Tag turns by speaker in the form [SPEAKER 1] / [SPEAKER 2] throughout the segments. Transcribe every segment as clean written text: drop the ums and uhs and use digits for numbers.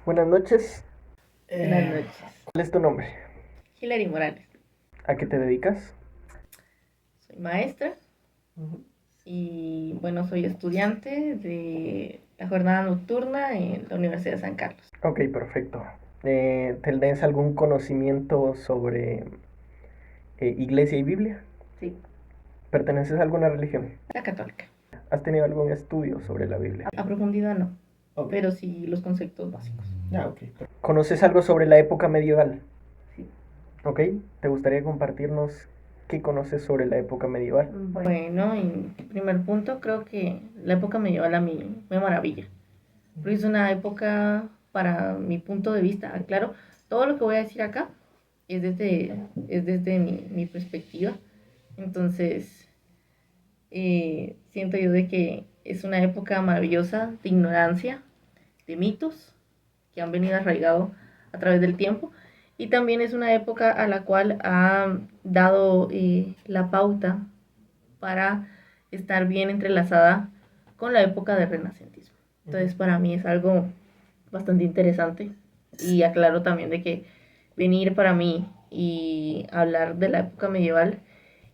[SPEAKER 1] Buenas noches.
[SPEAKER 2] Buenas noches.
[SPEAKER 1] ¿Cuál es tu nombre?
[SPEAKER 2] Hilary Morales.
[SPEAKER 1] ¿A qué te dedicas?
[SPEAKER 2] Soy maestra
[SPEAKER 1] Ujú.
[SPEAKER 2] y bueno, soy estudiante de la jornada nocturna en la Universidad de San Carlos.
[SPEAKER 1] Ok, perfecto. ¿Tienes algún conocimiento sobre iglesia y Biblia?
[SPEAKER 2] Sí,
[SPEAKER 1] ¿Perteneces a alguna religión?
[SPEAKER 2] la católica.
[SPEAKER 1] ¿Has tenido algún estudio sobre la Biblia?
[SPEAKER 2] A profundidad no,
[SPEAKER 1] Ok.
[SPEAKER 2] pero sí los conceptos básicos.
[SPEAKER 1] Ok. ¿Conoces algo sobre la época medieval?
[SPEAKER 2] Sí.
[SPEAKER 1] Ok. ¿Te gustaría compartirnos qué conoces sobre la época medieval?
[SPEAKER 2] Bueno, en primer punto creo que la época medieval a mí me maravilla. Porque es una época, para mi punto de vista, aclaro, todo lo que voy a decir acá es desde mi perspectiva. Entonces, siento yo de que es una época maravillosa de ignorancia, de mitos que han venido arraigados a través del tiempo. Y también es una época a la cual ha dado la pauta para estar bien entrelazada con la época del renacentismo. Entonces, para mí es algo bastante interesante. Y aclaro también de que venir para mí y hablar de la época medieval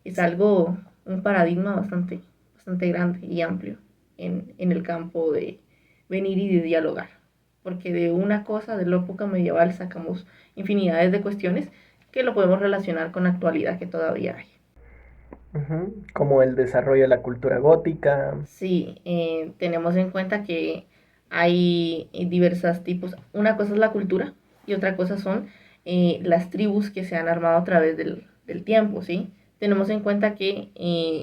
[SPEAKER 2] es algo, un paradigma bastante grande y amplio en el campo de venir y de dialogar. Porque de una cosa, de la época medieval, sacamos infinidades de cuestiones que lo podemos relacionar con la actualidad que todavía hay.
[SPEAKER 1] Ujú. Como el desarrollo de la cultura gótica.
[SPEAKER 2] Sí, tenemos en cuenta que hay diversos tipos. Una cosa es la cultura y otra cosa son las tribus que se han armado a través del tiempo, ¿sí? Tenemos en cuenta que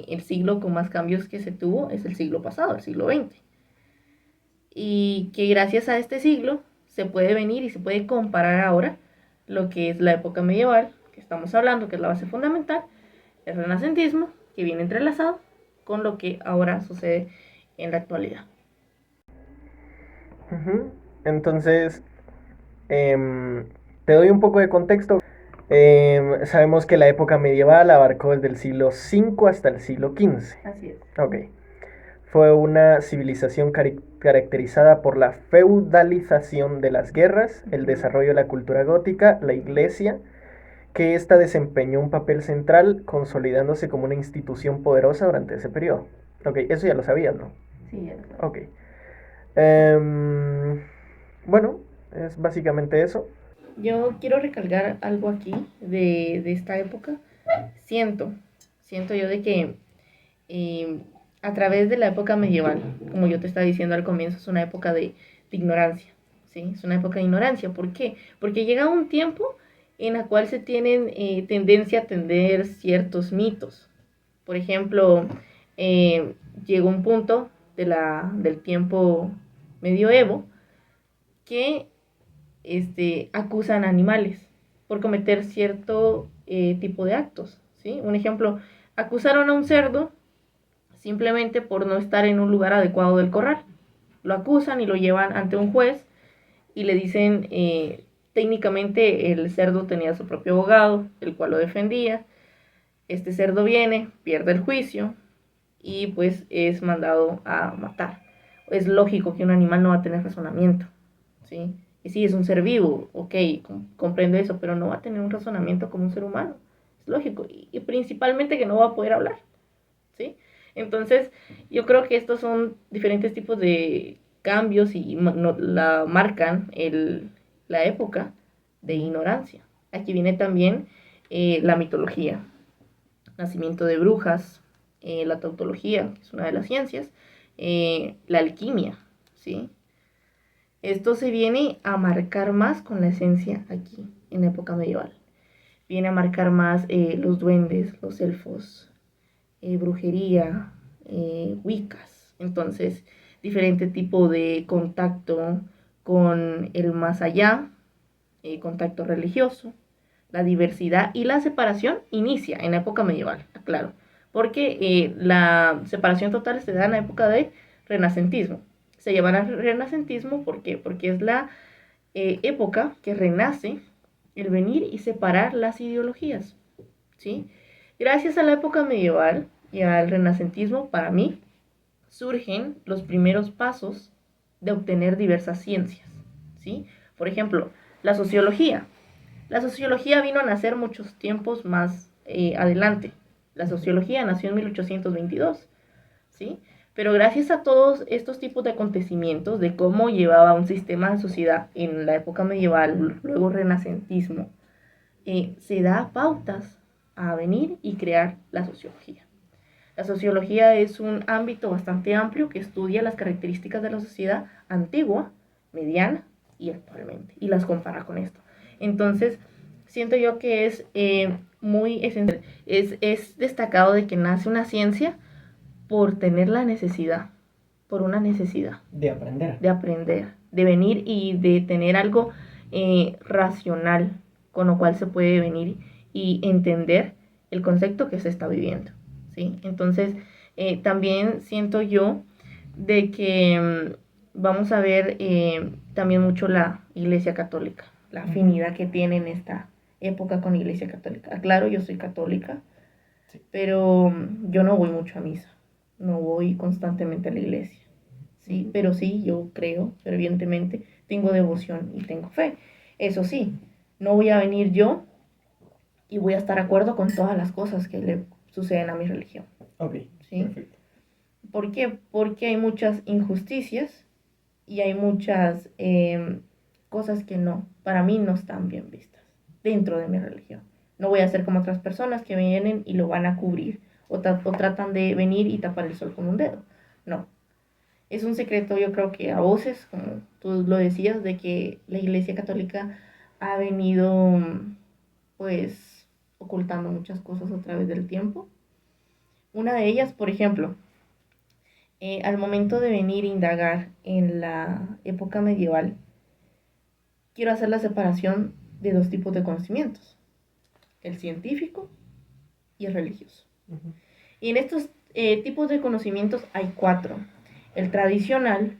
[SPEAKER 2] el siglo con más cambios que se tuvo es el siglo pasado, el siglo XX. Y que gracias a este siglo se puede venir y se puede comparar ahora lo que es la época medieval, que estamos hablando, que es la base fundamental, el renacentismo, que viene entrelazado con lo que ahora sucede en la actualidad.
[SPEAKER 1] Ujú. Entonces, em, te doy un poco de contexto. Sabemos que la época medieval abarcó desde el siglo V hasta el siglo XV.
[SPEAKER 2] Así es.
[SPEAKER 1] Ok. Fue una civilización caracterizada por la feudalización de las guerras, el desarrollo de la cultura gótica, la iglesia, que ésta desempeñó un papel central consolidándose como una institución poderosa durante ese periodo. Ok, eso ya lo sabías, ¿no?
[SPEAKER 2] Sí, ya lo sabes.
[SPEAKER 1] Ok. Em, bueno, es básicamente eso.
[SPEAKER 2] Yo quiero recalcar algo aquí de esta época. Siento, siento yo de que eh, a través de la época medieval, como yo te estaba diciendo al comienzo, es una época de ignorancia, ¿sí? Es una época de ignorancia. ¿Por qué? Porque llega un tiempo en la cual se tienen tendencia a atender ciertos mitos. Por ejemplo, eh, llegó un punto del tiempo medioevo que acusan a animales por cometer cierto tipo de actos, ¿sí? Un ejemplo, acusaron a un cerdo simplemente por no estar en un lugar adecuado del corral. Lo acusan y lo llevan ante un juez y le dicen, técnicamente el cerdo tenía su propio abogado, el cual lo defendía. Este cerdo viene, pierde el juicio y pues es mandado a matar. Es lógico que un animal no va a tener razonamiento, ¿sí? Y sí, es un ser vivo, ok, comprendo eso, pero no va a tener un razonamiento como un ser humano. Es lógico. Y principalmente que no va a poder hablar, ¿sí? Entonces, yo creo que estos son diferentes tipos de cambios y la marcan la época de ignorancia. Aquí viene también la mitología, nacimiento de brujas, la tautología, que es una de las ciencias, la alquimia, ¿sí? Esto se viene a marcar más con la esencia aquí, en la época medieval. Viene a marcar más los duendes, los elfos, brujería, wiccas. Entonces, diferente tipo de contacto con el más allá, contacto religioso, la diversidad y la separación inicia en la época medieval, claro, porque la separación total se da en la época de renacentismo. Se llama renacentismo porque es la época que renace el venir y separar las ideologías, ¿sí? Gracias a la época medieval y al renacentismo, para mí, surgen los primeros pasos de obtener diversas ciencias, ¿sí? Por ejemplo, la sociología. La sociología vino a nacer muchos tiempos más adelante. La sociología nació en 1822, ¿sí? Pero gracias a todos estos tipos de acontecimientos, de cómo llevaba un sistema de sociedad en la época medieval, luego renacentismo, se da pautas a venir y crear la sociología. La sociología es un ámbito bastante amplio que estudia las características de la sociedad antigua, mediana y actualmente, y las compara con esto. Entonces, siento yo que es muy esencial, es destacado de que nace una ciencia por tener la necesidad, por una necesidad de aprender, de venir y de tener algo racional con lo cual se puede venir y entender el concepto que se está viviendo, ¿sí? Entonces, también siento yo de que vamos a ver también mucho la Iglesia Católica, la afinidad que tiene en esta época con la Iglesia Católica. Claro, yo soy católica, sí, pero yo no voy mucho a misa, no voy constantemente a la iglesia, ¿sí? Pero sí, yo creo fervientemente, tengo devoción y tengo fe. Eso sí, no voy a venir yo y voy a estar de acuerdo con todas las cosas que le suceden a mi religión.
[SPEAKER 1] Ok,
[SPEAKER 2] ¿Sí?
[SPEAKER 1] perfecto.
[SPEAKER 2] ¿Por qué? Porque hay muchas injusticias y hay muchas cosas que no, para mí no están bien vistas dentro de mi religión. No voy a ser como otras personas que vienen y lo van a cubrir o tratan de venir y tapar el sol con un dedo. No. Es un secreto, yo creo que a voces, como tú lo decías, de que la Iglesia Católica ha venido, pues, ocultando muchas cosas a través del tiempo. Una de ellas, por ejemplo, al momento de venir a indagar en la época medieval, quiero hacer la separación de dos tipos de conocimientos, el científico y el religioso. Uh-huh. Y en estos tipos de conocimientos hay cuatro: el tradicional,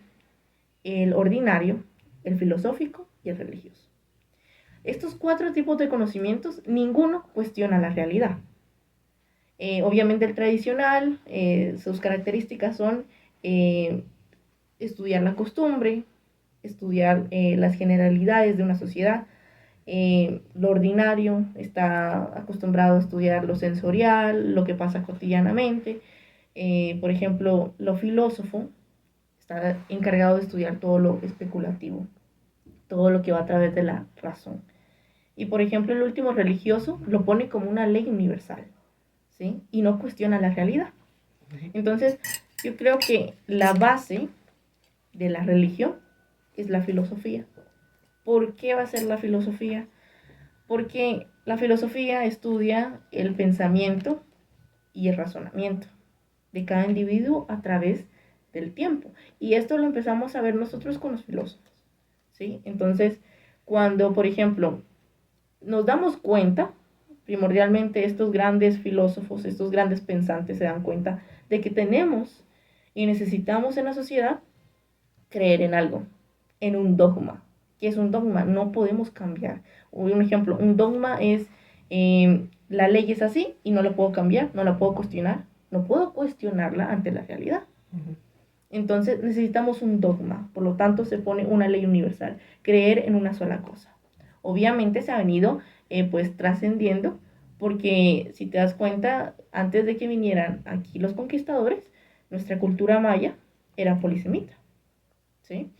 [SPEAKER 2] el ordinario, el filosófico y el religioso. Estos cuatro tipos de conocimientos, ninguno cuestiona la realidad. Obviamente el tradicional, sus características son estudiar la costumbre, estudiar las generalidades de una sociedad. Lo ordinario está acostumbrado a estudiar lo sensorial, lo que pasa cotidianamente. Por ejemplo, lo filósofo está encargado de estudiar todo lo especulativo, todo lo que va a través de la razón. Y por ejemplo, el último religioso lo pone como una ley universal, ¿sí? Y no cuestiona la realidad. Entonces, yo creo que la base de la religión es la filosofía. ¿Por qué va a ser la filosofía? Porque la filosofía estudia el pensamiento y el razonamiento de cada individuo a través del tiempo. Y esto lo empezamos a ver nosotros con los filósofos, ¿sí? Entonces, cuando, por ejemplo, nos damos cuenta, primordialmente estos grandes filósofos, estos grandes pensantes se dan cuenta de que tenemos y necesitamos en la sociedad creer en algo, en un dogma. ¿Qué es un dogma? No podemos cambiar. Un ejemplo, un dogma es la ley es así y no la puedo cambiar, no la puedo cuestionar, no puedo cuestionarla ante la realidad. Uh-huh. Entonces necesitamos un dogma, por lo tanto se pone una ley universal, creer en una sola cosa. Obviamente se ha venido pues trascendiendo, porque si te das cuenta, antes de que vinieran aquí los conquistadores, nuestra cultura maya era polisemita, ¿sí?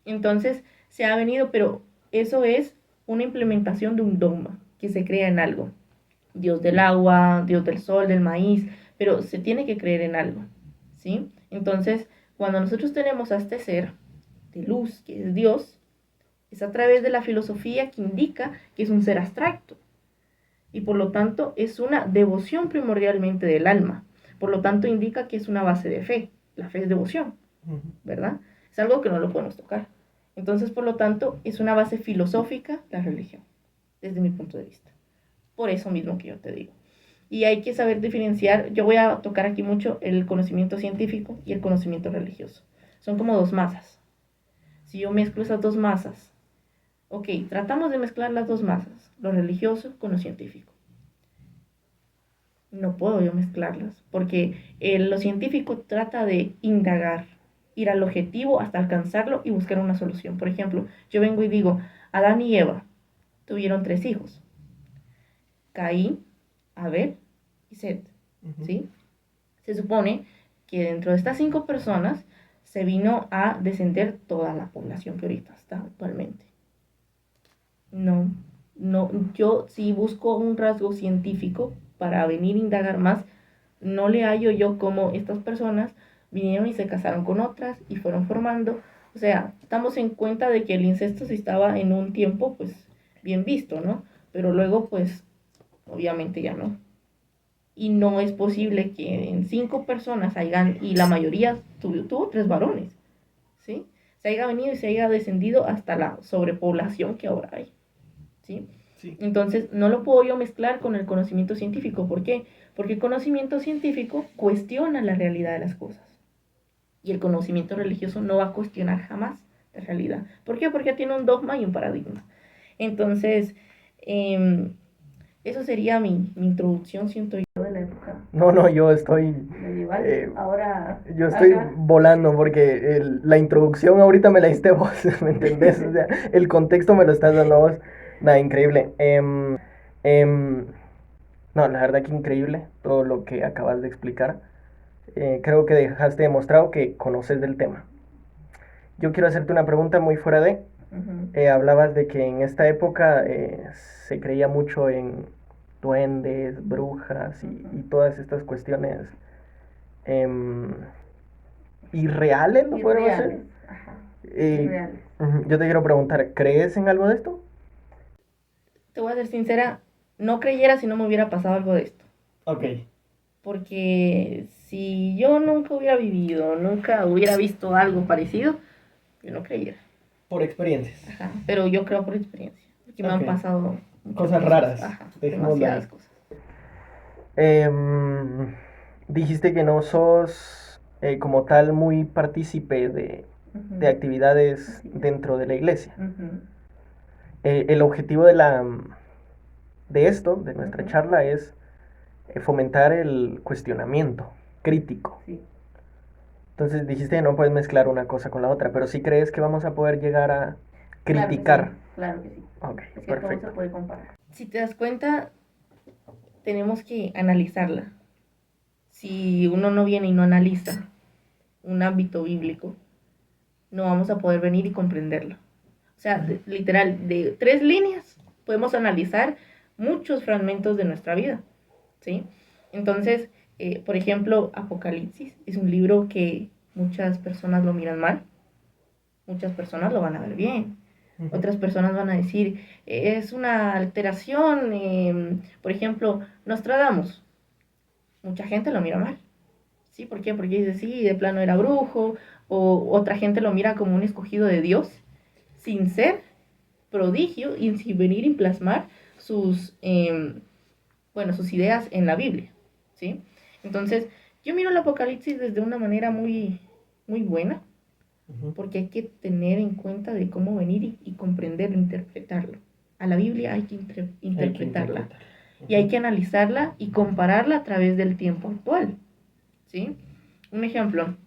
[SPEAKER 2] Entonces se ha venido, pero eso es una implementación de un dogma que se crea en algo. Dios del agua, Dios del sol, del maíz, pero se tiene que creer en algo, ¿sí? Entonces, cuando nosotros tenemos a este ser de luz, que es Dios, es a través de la filosofía que indica que es un ser abstracto y por lo tanto es una devoción primordialmente del alma. Por lo tanto indica que es una base de fe. La fe es devoción, ¿verdad? Es algo que no lo podemos tocar. Entonces, por lo tanto, es una base filosófica la religión, desde mi punto de vista. Por eso mismo que yo te digo. Y hay que saber diferenciar, yo voy a tocar aquí mucho el conocimiento científico y el conocimiento religioso. Son como dos masas. Si yo mezclo esas dos masas, ok, tratamos de mezclar las dos masas, lo religioso con lo científico. No puedo yo mezclarlas, porque lo científico trata de indagar ir al objetivo hasta alcanzarlo y buscar una solución. Por ejemplo, yo vengo y digo, Adán y Eva tuvieron 3 hijos, Caín, Abel y Set, ¿sí? Se supone que dentro de estas 5 personas se vino a descender toda la población que ahorita está actualmente. No, yo si busco un rasgo científico para venir a indagar más, no le hallo yo cómo estas personas vinieron y se casaron con otras y fueron formando. O sea, estamos en cuenta de que el incesto sí estaba en un tiempo, pues, bien visto, ¿no? Pero luego, pues, obviamente ya no. Y no es posible que en 5 personas hayan, y la mayoría tuvo 3 varones, ¿sí? Se haya venido y se haya descendido hasta la sobrepoblación que ahora hay, ¿sí? Sí. Entonces, no lo puedo yo mezclar con el conocimiento científico. ¿Por qué? Porque el conocimiento científico cuestiona la realidad de las cosas. Y el conocimiento religioso no va a cuestionar jamás la realidad. ¿Por qué? Porque tiene un dogma y un paradigma. Entonces, eso sería mi introducción, siento yo, de la época.
[SPEAKER 1] No, yo estoy...
[SPEAKER 2] medieval. Ahora...
[SPEAKER 1] Yo estoy
[SPEAKER 2] acá,
[SPEAKER 1] volando porque la introducción ahorita me la diste vos, ¿me entendés? O sea, el contexto me lo estás dando vos. Nada, increíble. No, la verdad que increíble todo lo que acabas de explicar. Creo que dejaste demostrado que conoces del tema. Yo quiero hacerte una pregunta muy fuera de... hablabas de que en esta época se creía mucho en duendes, brujas y todas estas cuestiones irreales, ¿lo podemos hacer?
[SPEAKER 2] Ajá.
[SPEAKER 1] Eh, yo te quiero preguntar, ¿crees en algo de esto?
[SPEAKER 2] Te voy a ser sincera, no creyera si no me hubiera pasado algo de esto.
[SPEAKER 1] Ok.
[SPEAKER 2] Porque si yo nunca hubiera vivido, nunca hubiera visto algo parecido, yo no creyera.
[SPEAKER 1] Por experiencias.
[SPEAKER 2] Ajá, pero yo creo por experiencia. Porque me han pasado
[SPEAKER 1] cosas raras.
[SPEAKER 2] Ajá, demasiadas cosas.
[SPEAKER 1] Dijiste que no sos como tal muy partícipe de actividades dentro de la iglesia. El objetivo de esto, de nuestra charla, es fomentar el cuestionamiento crítico.
[SPEAKER 2] Sí.
[SPEAKER 1] Entonces dijiste que no puedes mezclar una cosa con la otra, pero sí crees que vamos a poder llegar a criticar.
[SPEAKER 2] Claro que sí.
[SPEAKER 1] Ok,
[SPEAKER 2] es que
[SPEAKER 1] perfecto.
[SPEAKER 2] todo se puede comparar. Si te das cuenta, tenemos que analizarla. Si uno no viene y no analiza un ámbito bíblico, no vamos a poder venir y comprenderlo. O sea, literal, de 3 líneas podemos analizar muchos fragmentos de nuestra vida, ¿sí? Entonces, por ejemplo, Apocalipsis es un libro que muchas personas lo miran mal, muchas personas lo van a ver bien, otras personas van a decir, es una alteración, por ejemplo, Nostradamus, mucha gente lo mira mal, ¿sí? ¿Por qué? Porque dice, sí, de plano era brujo, o otra gente lo mira como un escogido de Dios, sin ser prodigio y sin venir y plasmar sus ideas en la Biblia, ¿sí? Entonces, yo miro el Apocalipsis desde una manera muy, muy buena, porque hay que tener en cuenta de cómo venir y comprenderlo, interpretarlo. A la Biblia hay que interpretarla. Y hay que analizarla y compararla a través del tiempo actual, ¿sí? Un ejemplo,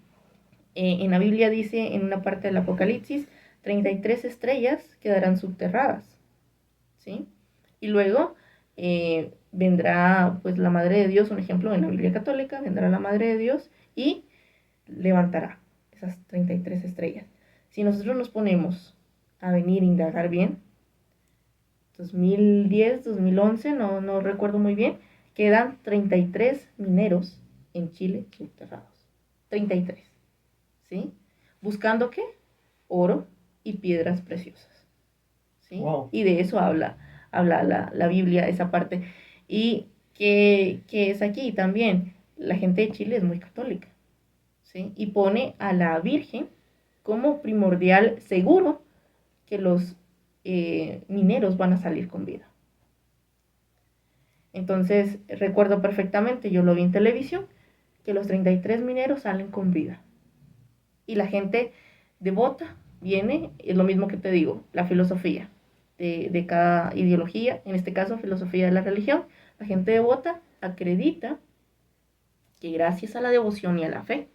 [SPEAKER 2] en la Biblia dice en una parte del Apocalipsis, 33 estrellas quedarán subterradas, ¿sí? Y luego vendrá pues la Madre de Dios, un ejemplo en la Biblia católica, vendrá la Madre de Dios y levantará esas 33 estrellas. Si nosotros nos ponemos a venir a indagar bien, 2010, 2011, no recuerdo muy bien, quedan 33 mineros en Chile subterrados. 33, ¿sí? ¿Buscando qué? Oro y piedras preciosas, ¿sí? Wow. Y de eso habla la Biblia, esa parte. Y que es aquí también, la gente de Chile es muy católica, ¿sí? Y pone a la Virgen como primordial seguro que los mineros van a salir con vida. Entonces, recuerdo perfectamente, yo lo vi en televisión, que los 33 mineros salen con vida. Y la gente devota viene, es lo mismo que te digo, la filosofía de cada ideología, en este caso filosofía de la religión, la gente devota acredita que gracias a la devoción y a la fe,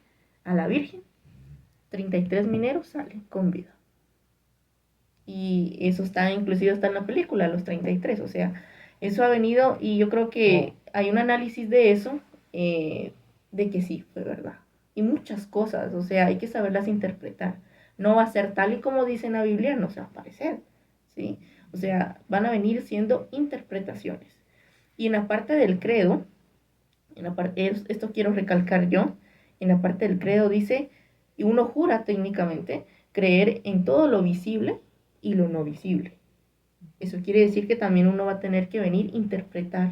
[SPEAKER 2] a la Virgen, 33 mineros salen con vida. Y eso está, inclusive está en la película, los 33. O sea, eso ha venido y yo creo que hay un análisis de eso, de que sí, fue verdad. Y muchas cosas, o sea, hay que saberlas interpretar. No va a ser tal y como dice en la Biblia, no se va a parecer, ¿sí? O sea, van a venir siendo interpretaciones. Y en la parte del credo, esto quiero recalcar yo, en la parte del credo dice, y uno jura técnicamente, creer en todo lo visible y lo no visible. Eso quiere decir que también uno va a tener que venir a interpretar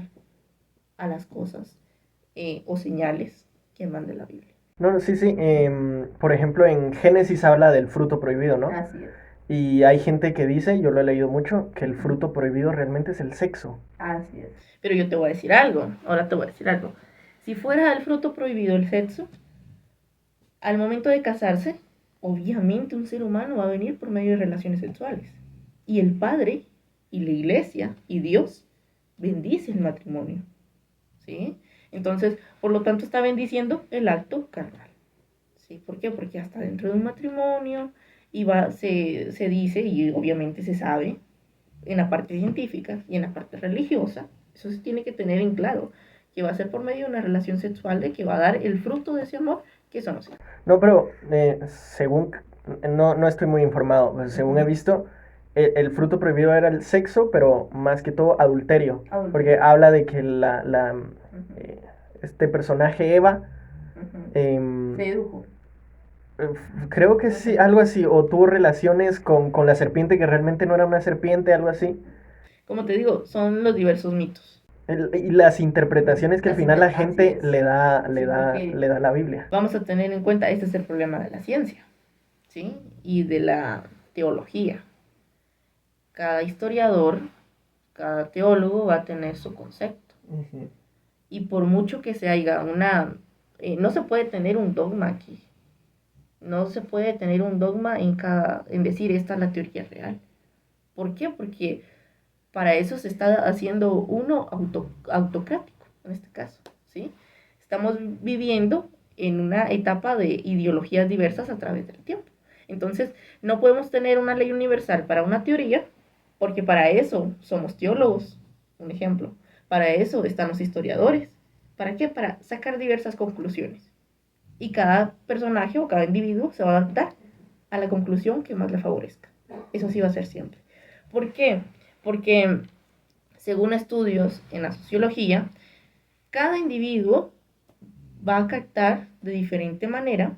[SPEAKER 2] a las cosas, o señales que mande la Biblia.
[SPEAKER 1] No, sí, sí. Por ejemplo, en Génesis habla del fruto prohibido, ¿no?
[SPEAKER 2] Así es.
[SPEAKER 1] Y hay gente que dice, yo lo he leído mucho, que el fruto prohibido realmente es el sexo.
[SPEAKER 2] Así es. Pero yo te voy a decir algo, ahora te voy a decir algo. Si fuera el fruto prohibido el sexo, al momento de casarse, obviamente un ser humano va a venir por medio de relaciones sexuales. Y el Padre, y la Iglesia, y Dios bendice el matrimonio. ¿Sí? Entonces, por lo tanto, está bendiciendo el acto carnal. ¿Sí? ¿Por qué? Porque hasta dentro de un matrimonio se dice, y obviamente se sabe, en la parte científica y en la parte religiosa, eso se tiene que tener en claro, que va a ser por medio de una relación sexual de que va a dar el fruto de ese amor, que eso no se.
[SPEAKER 1] No, pero según, no estoy muy informado, pues, según he visto, el fruto prohibido era el sexo, pero más que todo adulterio, porque habla de que eh, este personaje Eva, em,
[SPEAKER 2] Sedujo.
[SPEAKER 1] creo que sí, algo así, o tuvo relaciones con la serpiente que realmente no era una serpiente, algo así.
[SPEAKER 2] Como te digo, son los diversos mitos.
[SPEAKER 1] Y las interpretaciones que al final la
[SPEAKER 2] Así
[SPEAKER 1] gente
[SPEAKER 2] es.
[SPEAKER 1] le da,
[SPEAKER 2] Porque
[SPEAKER 1] le da a la Biblia.
[SPEAKER 2] vamos a tener en cuenta, este es el problema de la ciencia, ¿sí? Y de la teología. Cada historiador, cada teólogo va a tener su concepto.
[SPEAKER 1] Ujú.
[SPEAKER 2] Y por mucho que se haya no se puede tener un dogma aquí. No se puede tener un dogma en decir esta es la teoría real. ¿Por qué? Porque para eso se está haciendo uno autocrático, en este caso, ¿sí? Estamos viviendo en una etapa de ideologías diversas a través del tiempo. Entonces, no podemos tener una ley universal para una teoría, porque para eso somos teólogos, un ejemplo. Para eso están los historiadores. ¿Para qué? Para sacar diversas conclusiones. Y cada personaje o cada individuo se va a adaptar a la conclusión que más le favorezca. Eso sí va a ser siempre. ¿Por qué? Porque según estudios en la sociología, cada individuo va a captar de diferente manera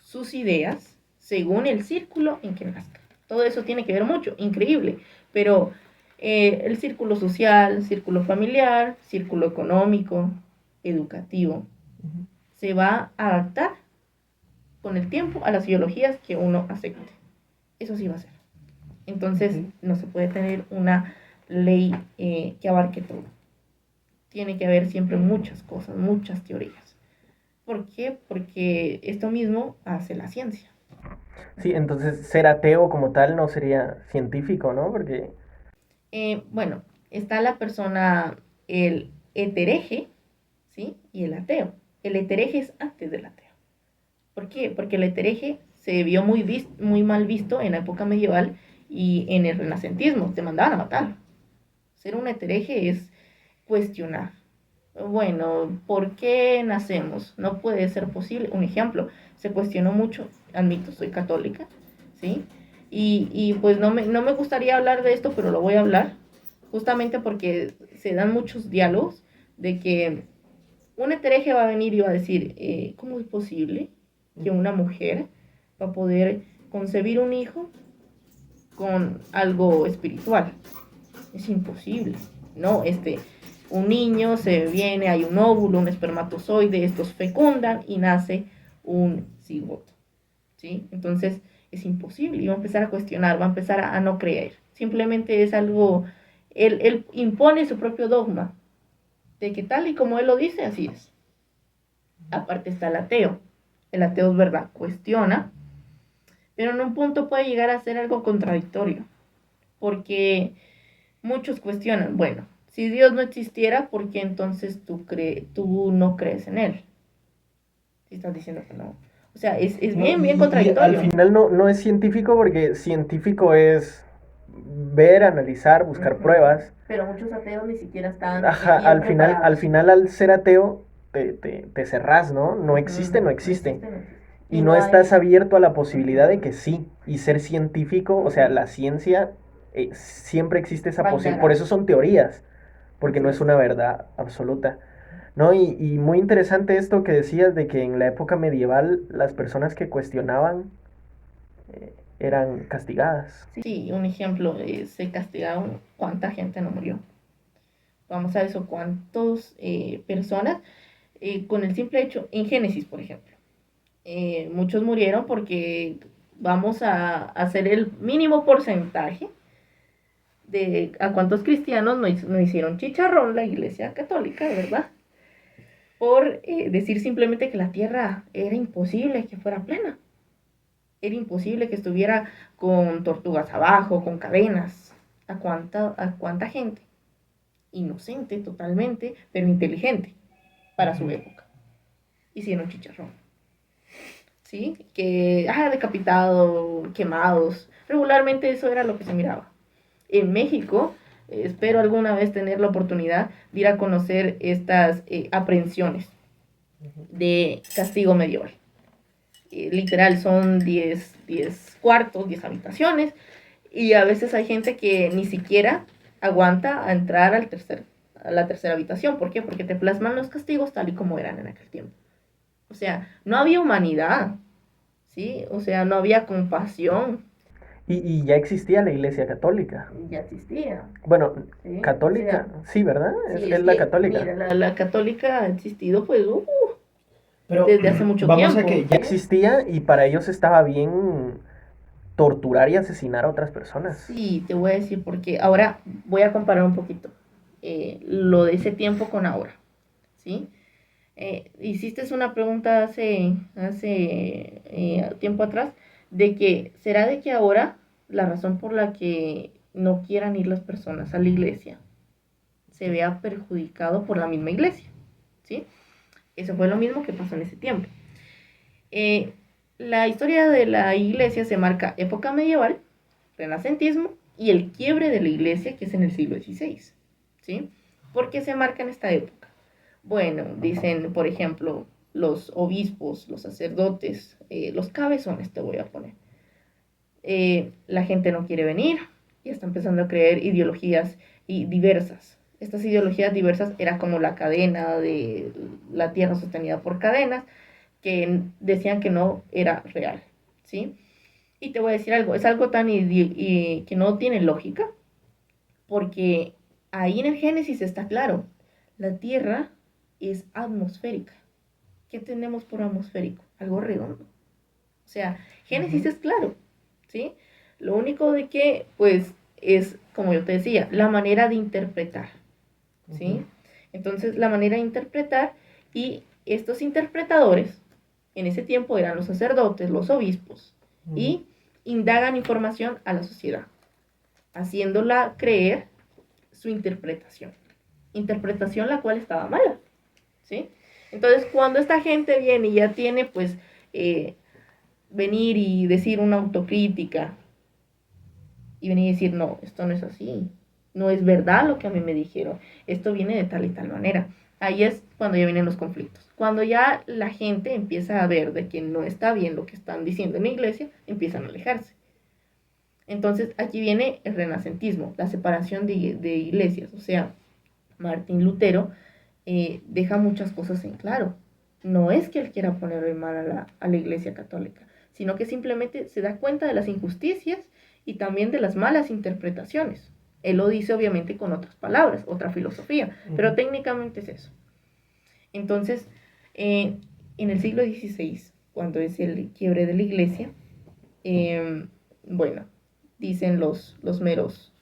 [SPEAKER 2] sus ideas según el círculo en que nazca. Todo eso tiene que ver mucho, increíble, pero el círculo social, círculo familiar, círculo económico, educativo, se va a adaptar con el tiempo a las ideologías que uno acepte. Eso sí va a ser. Entonces, no se puede tener una ley que abarque todo. Tiene que haber siempre muchas cosas, muchas teorías. ¿Por qué? Porque esto mismo hace la ciencia.
[SPEAKER 1] Sí, entonces ser ateo como tal no sería científico, ¿no? Porque...
[SPEAKER 2] Bueno, está la persona, el hetereje, ¿sí? Y el ateo. El hetereje es antes del ateo. ¿Por qué? Porque el hetereje se vio muy mal visto en la época medieval y en el renacentismo. Te mandaban a matar. Ser un hetereje es cuestionar. Bueno, ¿por qué nacemos? No puede ser posible. Un ejemplo, se cuestionó mucho, admito, soy católica, ¿sí? Y pues no me gustaría hablar de esto, pero lo voy a hablar, justamente porque se dan muchos diálogos de que un hereje va a venir y va a decir, ¿cómo es posible que una mujer va a poder concebir un hijo con algo espiritual? Es imposible, ¿no? Un niño se viene, hay un óvulo, un espermatozoide, estos fecundan y nace un cigoto, ¿sí? Entonces es imposible y va a empezar a cuestionar, va a empezar a no creer. Simplemente es algo, él impone su propio dogma de que tal y como él lo dice, así es. Aparte está el ateo. El ateo es verdad, cuestiona, pero en un punto puede llegar a ser algo contradictorio, porque muchos cuestionan, bueno, si Dios no existiera, ¿por qué entonces tú no crees en Él? Si estás diciendo que no. O sea, es
[SPEAKER 1] No,
[SPEAKER 2] bien, bien
[SPEAKER 1] y al
[SPEAKER 2] contradictorio.
[SPEAKER 1] final no es científico porque científico es ver, analizar, buscar pruebas.
[SPEAKER 2] Pero muchos ateos ni siquiera están
[SPEAKER 1] Ajá,
[SPEAKER 2] bien preparados.
[SPEAKER 1] al ser ateo, te cerrás, ¿no? No existe, no
[SPEAKER 2] No
[SPEAKER 1] existe.
[SPEAKER 2] existe, no existe.
[SPEAKER 1] Y
[SPEAKER 2] Y
[SPEAKER 1] no
[SPEAKER 2] no
[SPEAKER 1] estás
[SPEAKER 2] hay...
[SPEAKER 1] abierto a la posibilidad de que sí. Y ser científico, o sea, la ciencia, siempre existe esa
[SPEAKER 2] Va a
[SPEAKER 1] posibilidad. Por
[SPEAKER 2] indagar.
[SPEAKER 1] eso son teorías, porque
[SPEAKER 2] Así
[SPEAKER 1] no es
[SPEAKER 2] es.
[SPEAKER 1] una verdad absoluta. ¿No? Y muy interesante esto que decías de que en la época medieval las personas que cuestionaban eran castigadas.
[SPEAKER 2] Sí, un ejemplo, se castigaron cuánta gente no murió. Vamos a eso, cuántas personas, con el simple hecho, en Génesis, por ejemplo, muchos murieron porque vamos a hacer el mínimo porcentaje de a cuántos cristianos no hicieron chicharrón la Iglesia Católica, ¿verdad? Por decir simplemente que la tierra era imposible que fuera plana. Era imposible que estuviera con tortugas abajo, con cadenas. A cuánta gente? Inocente totalmente, pero inteligente para su época. Hicieron chicharrón. ¿Sí? Que, decapitado, quemados. Regularmente eso era lo que se miraba. En México, espero alguna vez tener la oportunidad de ir a conocer estas aprehensiones de castigo medieval. Literal, son 10 cuartos, 10 habitaciones, y a veces hay gente que ni siquiera aguanta a entrar a la tercera habitación. ¿Por qué? Porque te plasman los castigos tal y como eran en aquel tiempo. O sea, no había humanidad, ¿sí? O sea, no había compasión.
[SPEAKER 1] Y ya existía la Iglesia Católica.
[SPEAKER 2] Ya existía.
[SPEAKER 1] Bueno,
[SPEAKER 2] ¿Sí? O
[SPEAKER 1] católica,
[SPEAKER 2] sea,
[SPEAKER 1] sí, ¿verdad?
[SPEAKER 2] sí,
[SPEAKER 1] Es
[SPEAKER 2] es
[SPEAKER 1] la
[SPEAKER 2] que,
[SPEAKER 1] católica.
[SPEAKER 2] mira, la católica ha existido pues
[SPEAKER 3] Pero
[SPEAKER 2] desde hace mucho
[SPEAKER 3] vamos a
[SPEAKER 2] tiempo.
[SPEAKER 3] que
[SPEAKER 1] Ya existía y para ellos estaba bien torturar y asesinar a otras personas.
[SPEAKER 2] Sí, te voy a decir porque ahora voy a comparar un poquito lo de ese tiempo con ahora, ¿sí? Hiciste una pregunta hace tiempo atrás de que, ¿será de que ahora la razón por la que no quieran ir las personas a la iglesia se vea perjudicado por la misma iglesia? ¿Sí? Eso fue lo mismo que pasó en ese tiempo. Eh, la historia de la iglesia se marca época medieval, renacentismo y el quiebre de la iglesia, que es en el siglo XVI. ¿Sí? ¿Por qué se marca en esta época? Bueno, dicen, por ejemplo, los obispos, los sacerdotes, los cabezones, te voy a poner. La gente no quiere venir y está empezando a creer ideologías diversas. Estas ideologías diversas era como la cadena de la tierra sostenida por cadenas, que decían que no era real, ¿sí? Y te voy a decir algo, es algo tan que no tiene lógica, porque ahí en el Génesis está claro, la tierra es atmosférica. ¿Qué tenemos por atmosférico? Algo redondo. O sea, Génesis es claro, ¿sí? Lo único de que, pues, es, como yo te decía, la manera de interpretar, ¿sí? Entonces, la manera de interpretar, y estos interpretadores, en ese tiempo eran los sacerdotes, los obispos, y indagan información a la sociedad, haciéndola creer su interpretación. Interpretación la cual estaba mala, ¿sí? Entonces, cuando esta gente viene y ya tiene, pues, venir y decir una autocrítica y venir y decir, no, esto no es así, no es verdad lo que a mí me dijeron, esto viene de tal y tal manera. Ahí es cuando ya vienen los conflictos. Cuando ya la gente empieza a ver de que no está bien lo que están diciendo en la iglesia, empiezan a alejarse. Entonces aquí viene el renacentismo, la separación de iglesias. O sea, Martín Lutero deja muchas cosas en claro. No es que él quiera ponerle mal a la iglesia católica, sino que simplemente se da cuenta de las injusticias y también de las malas interpretaciones. Él lo dice obviamente con otras palabras, otra filosofía, pero técnicamente es eso. Entonces, en el siglo XVI, cuando es el quiebre de la iglesia, bueno, dicen los meros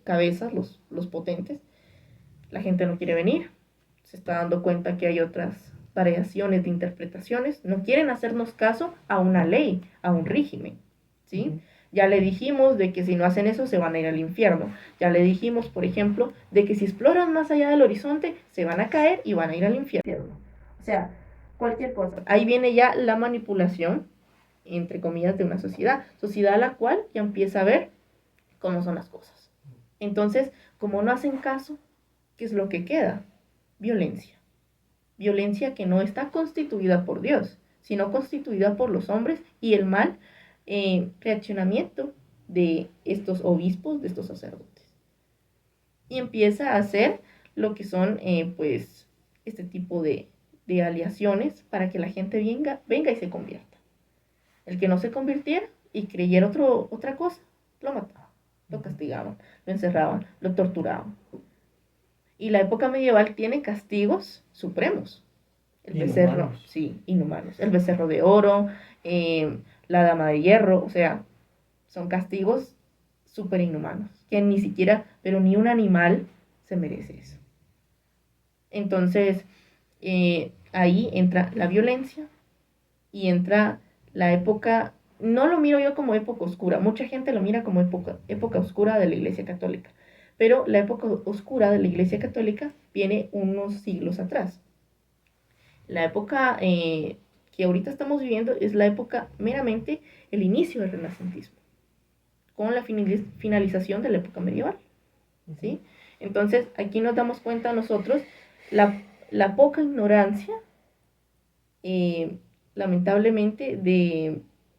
[SPEAKER 2] cabezas, los potentes, la gente no quiere venir, se está dando cuenta que hay otras variaciones de interpretaciones, no quieren hacernos caso a una ley, a un régimen, ¿sí? Ya le dijimos de que si no hacen eso se van a ir al infierno. Ya le dijimos, por ejemplo, de que si exploran más allá del horizonte se van a caer y van a ir al infierno. O sea, cualquier cosa. Ahí viene ya la manipulación, entre comillas, de una sociedad a la cual ya empieza a ver cómo son las cosas. Entonces, como no hacen caso, ¿qué es lo que queda? Violencia. Violencia que no está constituida por Dios, sino constituida por los hombres y el mal reaccionamiento de estos obispos, de estos sacerdotes. Y empieza a hacer lo que son, pues, este tipo de aleaciones para que la gente venga y se convierta. El que no se convirtiera y creyera otra cosa, lo mataban, lo castigaban, lo encerraban, lo torturaban. Y la época medieval tiene castigos supremos. El becerro,
[SPEAKER 3] Inhumanos.
[SPEAKER 2] sí, inhumanos. El becerro de oro, la dama de hierro, o sea, son castigos súper inhumanos, que ni siquiera, pero ni un animal se merece eso. Entonces, ahí entra la violencia y entra la época, no lo miro yo como época oscura, mucha gente lo mira como época oscura de la Iglesia Católica, pero la época oscura de la Iglesia Católica viene unos siglos atrás. La época que ahorita estamos viviendo es la época meramente el inicio del renacentismo, con la finalización de la época medieval, ¿sí? Entonces, aquí nos damos cuenta nosotros la poca ignorancia, lamentablemente,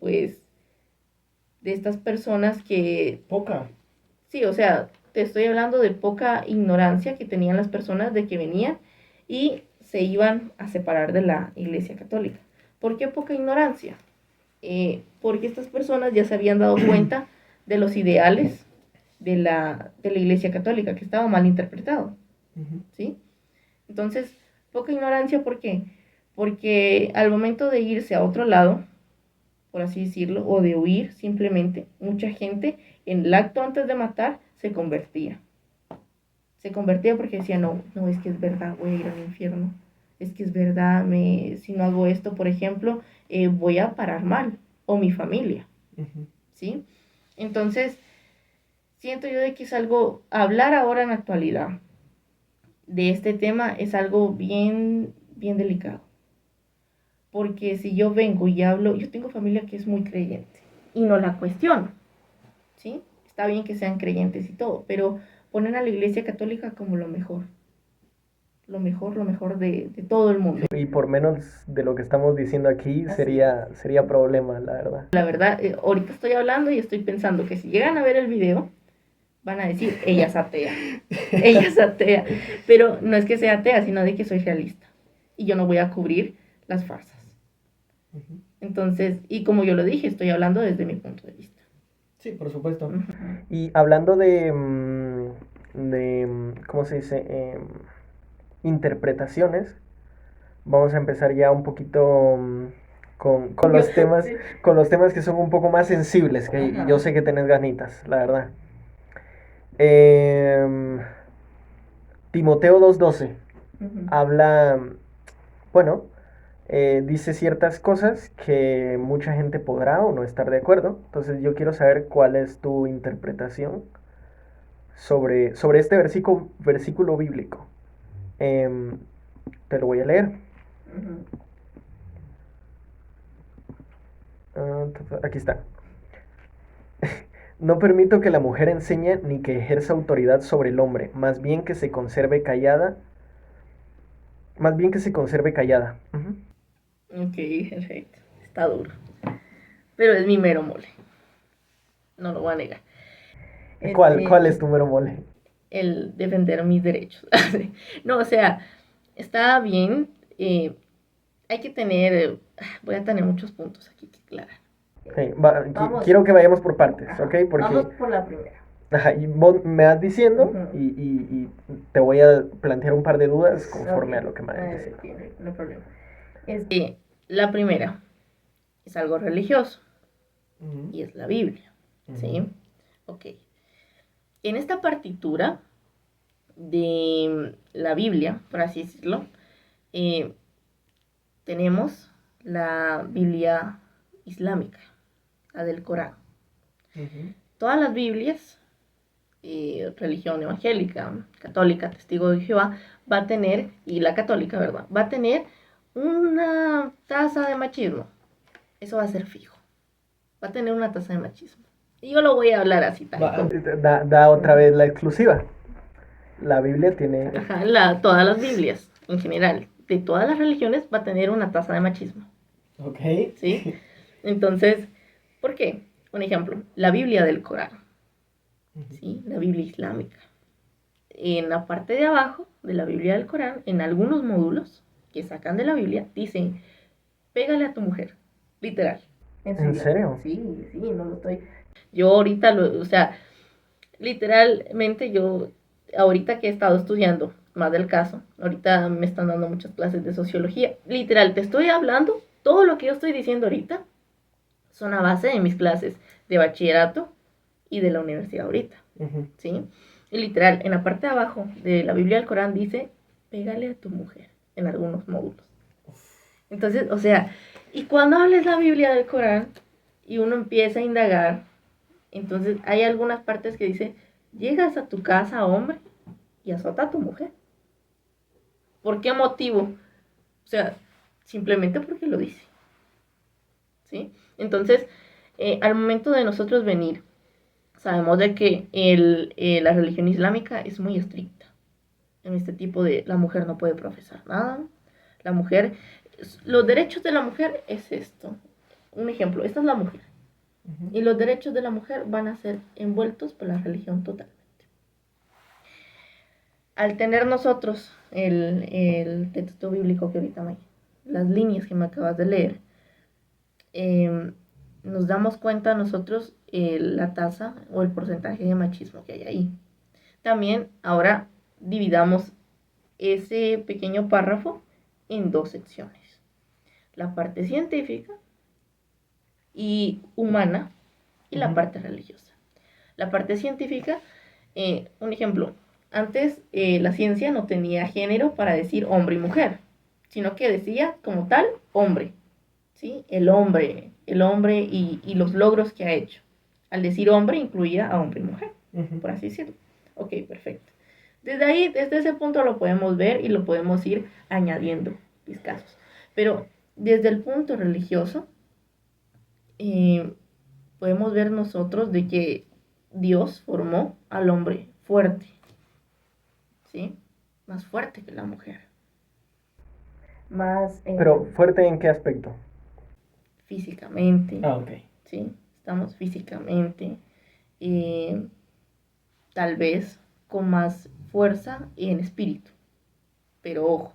[SPEAKER 2] pues, de estas personas que...
[SPEAKER 3] Poca.
[SPEAKER 2] Sí, o sea, te estoy hablando de poca ignorancia que tenían las personas de que venían y se iban a separar de la Iglesia Católica. ¿Por qué poca ignorancia? Porque estas personas ya se habían dado cuenta de los ideales de la Iglesia Católica, que estaba mal interpretado, ¿sí? Entonces, poca ignorancia, ¿por qué? Porque al momento de irse a otro lado, por así decirlo, o de huir simplemente, mucha gente en el acto antes de matar se convertía. Se convertía porque decía, no, es que es verdad, voy a ir al infierno. Es que es verdad, si no hago esto, por ejemplo, voy a parar mal, o mi familia, ¿sí? Entonces, siento yo de que es algo, hablar ahora en la actualidad de este tema es algo bien, bien delicado. Porque si yo vengo y hablo, yo tengo familia que es muy creyente y no la cuestiono, ¿sí? Está bien que sean creyentes y todo, pero ponen a la Iglesia Católica como lo mejor de todo el mundo.
[SPEAKER 1] Y por menos de lo que estamos diciendo aquí,
[SPEAKER 2] Así
[SPEAKER 1] sería problema, la verdad.
[SPEAKER 2] La verdad, ahorita estoy hablando y estoy pensando que si llegan a ver el video, van a decir, ella es atea, ella es atea. Pero no es que sea atea, sino de que soy realista. Y yo no voy a cubrir las farsas. Entonces, y como yo lo dije, estoy hablando desde mi punto de vista.
[SPEAKER 3] Sí, por supuesto.
[SPEAKER 1] Y hablando de ¿cómo se dice? Interpretaciones, vamos a empezar ya un poquito con los temas,
[SPEAKER 2] Sí.
[SPEAKER 1] con los temas que son un poco más sensibles, que
[SPEAKER 2] Ajá.
[SPEAKER 1] yo sé que tenés ganitas, la verdad. Em, Timoteo 2:12 habla, bueno, dice ciertas cosas que mucha gente podrá o no estar de acuerdo. Entonces yo quiero saber cuál es tu interpretación sobre este versículo bíblico. Te lo voy a leer. Aquí está. No permito que la mujer enseñe ni que ejerza autoridad sobre el hombre, más bien que se conserve callada. Más bien que se conserve callada.
[SPEAKER 2] Ok, perfecto. Está duro. Pero es mi mero mole. No lo voy a negar.
[SPEAKER 1] ¿Cuál es tu mero mole?
[SPEAKER 2] El defender mis derechos. No, o sea, está bien. Hay que tener. Voy a tener muchos puntos aquí que aclarar.
[SPEAKER 1] Quiero que vayamos por partes, ¿ok? Porque,
[SPEAKER 2] vamos por la primera.
[SPEAKER 1] Ajá, y vos me vas diciendo y te voy a plantear un par de dudas conforme a lo que me vas diciendo.
[SPEAKER 2] No hay problema. La primera es algo religioso y es la Biblia, ¿sí? Ok. En esta partitura de la Biblia, por así decirlo, tenemos la Biblia islámica, la del Corán. Todas las Biblias, religión evangélica, católica, testigo de Jehová, va a tener, y la católica, ¿verdad? Va a tener una tasa de machismo. Eso va a ser fijo. Va a tener una tasa de machismo. Y yo lo voy a hablar así tal.
[SPEAKER 1] Da otra vez la exclusiva. La Biblia tiene...
[SPEAKER 2] Ajá, todas las Biblias, en general, de todas las religiones, va a tener una tasa de machismo.
[SPEAKER 3] Ok.
[SPEAKER 2] ¿Sí? Entonces, ¿por qué? Un ejemplo, la Biblia del Corán. ¿Sí? La Biblia islámica. En la parte de abajo de la Biblia del Corán, en algunos módulos que sacan de la Biblia, dicen, pégale a tu mujer, literal.
[SPEAKER 1] ¿En serio?
[SPEAKER 2] Sí, no lo estoy. Yo ahorita, o sea, literalmente yo, ahorita que he estado estudiando más del caso, ahorita me están dando muchas clases de sociología, literal, te estoy hablando, todo lo que yo estoy diciendo ahorita son a base de mis clases de bachillerato y de la universidad ahorita, ¿sí? Y literal, en la parte de abajo de la Biblia del Corán dice, pégale a tu mujer, en algunos módulos. Entonces, o sea, y cuando hables la Biblia del Corán y uno empieza a indagar, entonces hay algunas partes que dice, llegas a tu casa, hombre, y azota a tu mujer. ¿Por qué motivo? O sea, simplemente porque lo dice. ¿Sí? Entonces, al momento de nosotros venir, sabemos de que la religión islámica es muy estricta. En este tipo de, la mujer no puede profesar nada. La mujer, los derechos de la mujer es esto. Un ejemplo, esta es la mujer. Y los derechos de la mujer van a ser envueltos por la religión totalmente. Al tener nosotros el texto bíblico que ahorita las líneas que me acabas de leer, nos damos cuenta nosotros la tasa o el porcentaje de machismo que hay ahí. También ahora dividamos ese pequeño párrafo en dos secciones. La parte científica y humana y la parte religiosa. La parte científica, un ejemplo, antes la ciencia no tenía género para decir hombre y mujer, sino que decía como tal hombre, ¿sí? El hombre y los logros que ha hecho. Al decir hombre incluía a hombre y mujer, por así decirlo. Ok, perfecto. Desde ahí, desde ese punto lo podemos ver y lo podemos ir añadiendo mis casos. Pero desde el punto religioso, podemos ver nosotros de que Dios formó al hombre fuerte, ¿sí? Más fuerte que la mujer. Más...
[SPEAKER 1] Pero fuerte en qué aspecto?
[SPEAKER 2] Físicamente.
[SPEAKER 3] Ah, ok.
[SPEAKER 2] ¿Sí? Estamos físicamente, tal vez con más fuerza y en espíritu. Pero ojo,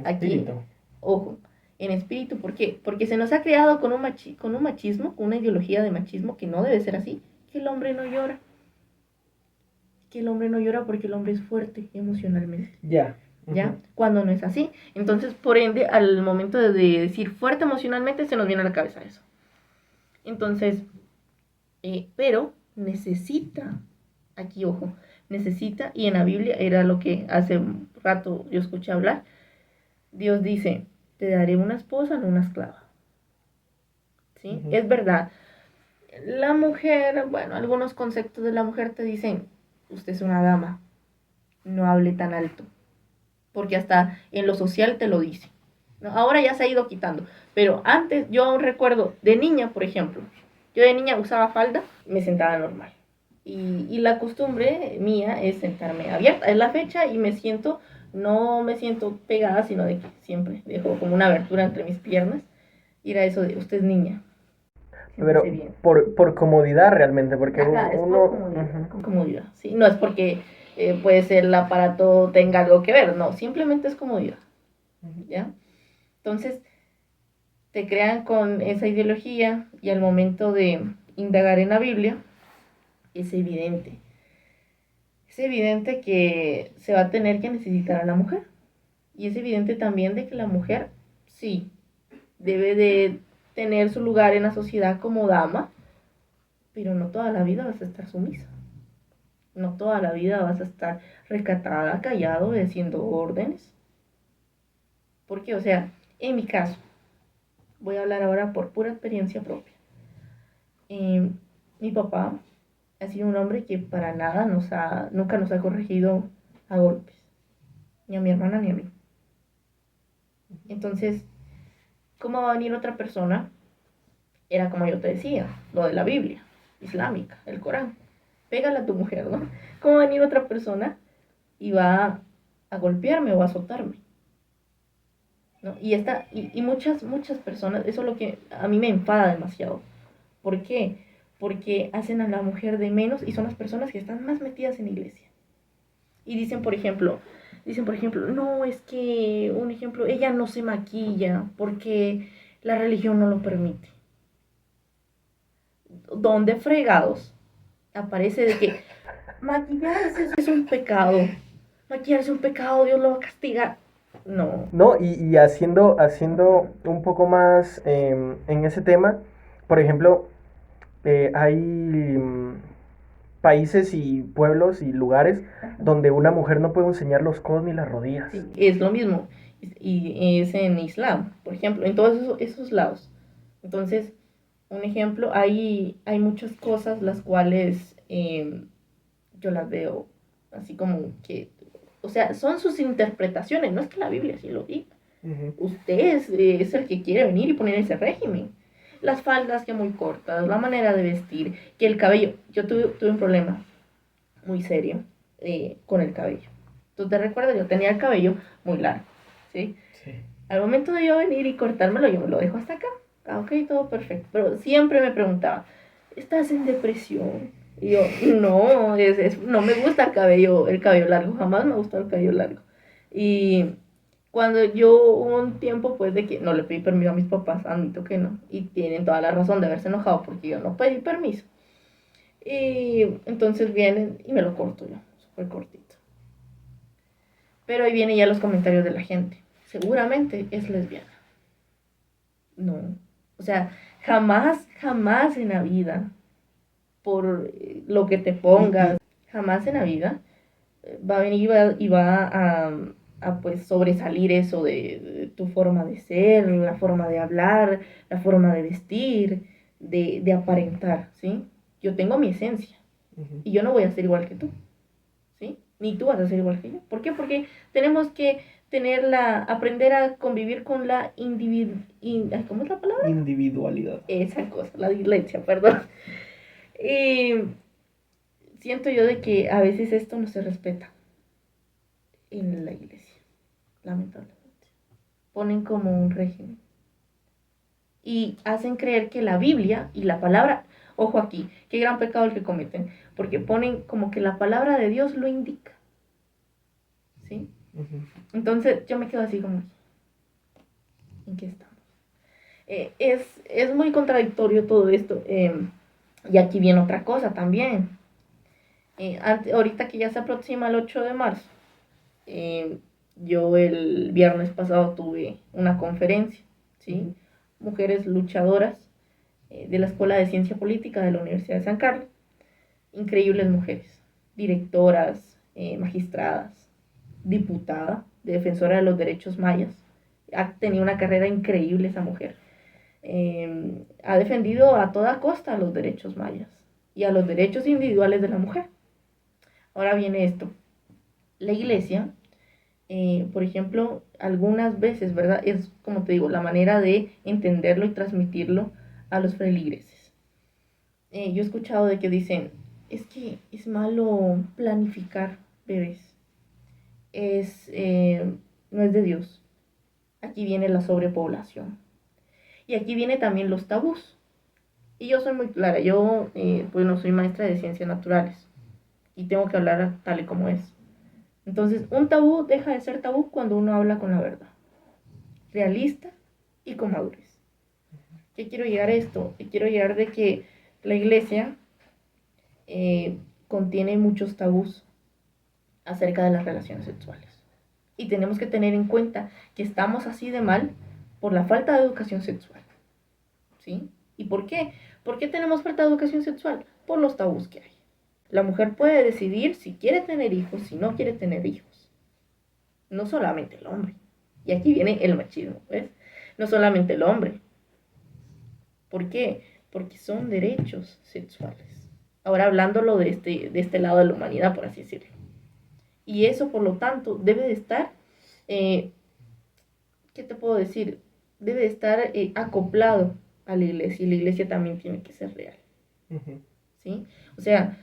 [SPEAKER 2] aquí, ojo, en espíritu, ¿por qué? Porque se nos ha creado con un machismo, con una ideología de machismo que no debe ser así, que el hombre no llora. Que el hombre no llora porque el hombre es fuerte emocionalmente.
[SPEAKER 3] Ya.
[SPEAKER 2] ¿Ya? Cuando no es así. Entonces, por ende, al momento de decir fuerte emocionalmente, se nos viene a la cabeza eso. Entonces, pero necesita, aquí ojo, necesita, y en la Biblia era lo que hace un rato yo escuché hablar, Dios dice, te daré una esposa, no una esclava. ¿Sí? Es verdad. La mujer, bueno, algunos conceptos de la mujer te dicen, usted es una dama, no hable tan alto, porque hasta en lo social te lo dice. ¿No? Ahora ya se ha ido quitando, pero antes yo aún recuerdo, de niña, por ejemplo, yo de niña usaba falda, me sentaba normal. Y la costumbre mía es sentarme abierta, es la fecha y me siento, no me siento pegada, sino de que siempre dejo como una abertura entre mis piernas. Y era eso de, usted es niña.
[SPEAKER 1] Pero por comodidad realmente, porque
[SPEAKER 2] Ajá, es
[SPEAKER 1] uno...
[SPEAKER 2] por comodidad, comodidad, ¿sí? No es porque puede ser el aparato tenga algo que ver, no, simplemente es comodidad, ¿ya? Entonces, te crean con esa ideología y al momento de indagar en la Biblia, es evidente que se va a tener que necesitar a la mujer. Y es evidente también de que la mujer, sí, debe de tener su lugar en la sociedad como dama, pero no toda la vida vas a estar sumisa. No toda la vida vas a estar recatada, callado, obedeciendo órdenes. Porque, o sea, en mi caso, voy a hablar ahora por pura experiencia propia. Mi papá ha sido un hombre que para nada nunca nos ha corregido a golpes. Ni a mi hermana ni a mí. Entonces, ¿Cómo va a venir otra persona? Era como yo te decía, lo de la Biblia islámica, el Corán. Pégale a tu mujer, ¿no? ¿Cómo va a venir otra persona y va a golpearme o a azotarme? ¿No? Y muchas personas, eso es lo que a mí me enfada demasiado. ¿Por qué? Porque hacen a la mujer de menos y son las personas que están más metidas en la iglesia. Y dicen por ejemplo, no, es que, un ejemplo, ella no se maquilla porque la religión no lo permite. ¿Dónde fregados aparece de que maquillarse es un pecado? Maquillarse es un pecado, Dios lo va a castigar. No.
[SPEAKER 1] No, y haciendo un poco más en ese tema, por ejemplo, hay países y pueblos y lugares donde una mujer no puede enseñar los codos ni las rodillas.
[SPEAKER 2] Sí, es lo mismo. Y es en Islam, por ejemplo, en todos esos lados. Entonces, un ejemplo, hay muchas cosas las cuales yo las veo así como que, o sea, son sus interpretaciones, no es que la Biblia así lo diga. Usted es el que quiere venir y poner ese régimen. Las faldas que muy cortas, la manera de vestir, que el cabello. Yo tuve un problema muy serio con el cabello. ¿Tú te recuerdas? Yo tenía el cabello muy largo, ¿sí?
[SPEAKER 3] Sí.
[SPEAKER 2] Al momento de yo venir y cortármelo, yo me lo dejo hasta acá. Ah, ok, todo perfecto. Pero siempre me preguntaba, ¿estás en depresión? Y yo, no, no me gusta el cabello largo, jamás me gusta el cabello largo. Y cuando yo hubo un tiempo, pues, de que no le pedí permiso a mis papás, admito que no, y tienen toda la razón de haberse enojado porque yo no pedí permiso. Y entonces vienen y me lo corto yo, súper cortito. Pero ahí vienen ya los comentarios de la gente. Seguramente es lesbiana. No. O sea, jamás en la vida, por lo que te pongas, jamás en la vida va a venir y va a pues sobresalir eso de tu forma de ser, la forma de hablar, la forma de vestir, de aparentar, ¿sí? Yo tengo mi esencia y yo no voy a ser igual que tú, ¿sí? Ni tú vas a ser igual que yo. ¿Por qué? Porque tenemos que aprender a convivir con la ¿cómo es la palabra?
[SPEAKER 3] Individualidad.
[SPEAKER 2] Esa cosa, la dislexia, perdón. Y siento yo de que a veces esto no se respeta en la iglesia, lamentablemente. Ponen como un régimen. Y hacen creer que la Biblia y la palabra, ojo aquí, qué gran pecado el que cometen, porque ponen como que la palabra de Dios lo indica. ¿Sí? Entonces yo me quedo así como, ¿en qué estamos? Es muy contradictorio todo esto. Y aquí viene otra cosa también. Ahorita que ya se aproxima el 8 de marzo, yo el viernes pasado tuve una conferencia, ¿sí? Mujeres luchadoras de la Escuela de Ciencia Política de la Universidad de San Carlos. Increíbles mujeres, directoras, magistradas, diputada, defensora de los derechos mayas. Ha tenido una carrera increíble esa mujer. Ha defendido a toda costa los derechos mayas y a los derechos individuales de la mujer. Ahora viene esto. La iglesia, por ejemplo, algunas veces, ¿verdad? Es como te digo, la manera de entenderlo y transmitirlo a los feligreses. Yo he escuchado de que dicen, es que es malo planificar bebés. No es de Dios. Aquí viene la sobrepoblación. Y aquí viene también los tabús. Y yo soy muy clara, yo pues no soy maestra de ciencias naturales y tengo que hablar tal y como es. Entonces, un tabú deja de ser tabú cuando uno habla con la verdad, realista y con madurez. ¿Qué quiero llegar a esto? Quiero llegar de que la iglesia contiene muchos tabús acerca de las relaciones sexuales. Y tenemos que tener en cuenta que estamos así de mal por la falta de educación sexual. ¿Sí? ¿Y por qué? ¿Por qué tenemos falta de educación sexual? Por los tabús que hay. La mujer puede decidir si quiere tener hijos, si no quiere tener hijos. No solamente el hombre. Y aquí viene el machismo, ¿ves? No solamente el hombre. ¿Por qué? Porque son derechos sexuales. Ahora hablándolo de este lado de la humanidad, por así decirlo. Y eso, por lo tanto, debe de estar, ¿qué te puedo decir? debe estar acoplado a la iglesia, y la iglesia también tiene que ser real.
[SPEAKER 1] Ujú.
[SPEAKER 2] ¿Sí? O sea,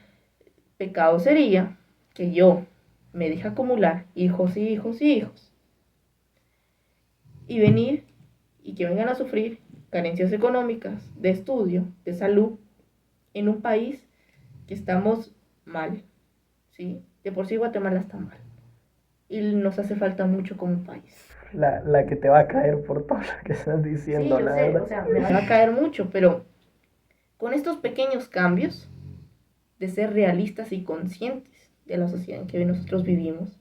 [SPEAKER 2] pecado sería que yo me deje acumular hijos y hijos y hijos y venir y que vengan a sufrir carencias económicas, de estudio, de salud, en un país que estamos mal, ¿sí? De por sí Guatemala está mal y nos hace falta mucho como país.
[SPEAKER 1] La que te va a caer por todo lo que estás
[SPEAKER 2] Sí,
[SPEAKER 1] diciendo,
[SPEAKER 2] yo
[SPEAKER 1] la
[SPEAKER 2] sé,
[SPEAKER 1] verdad.
[SPEAKER 2] o sea, me va a caer mucho, pero con estos pequeños cambios de ser realistas y conscientes de la sociedad en que nosotros vivimos,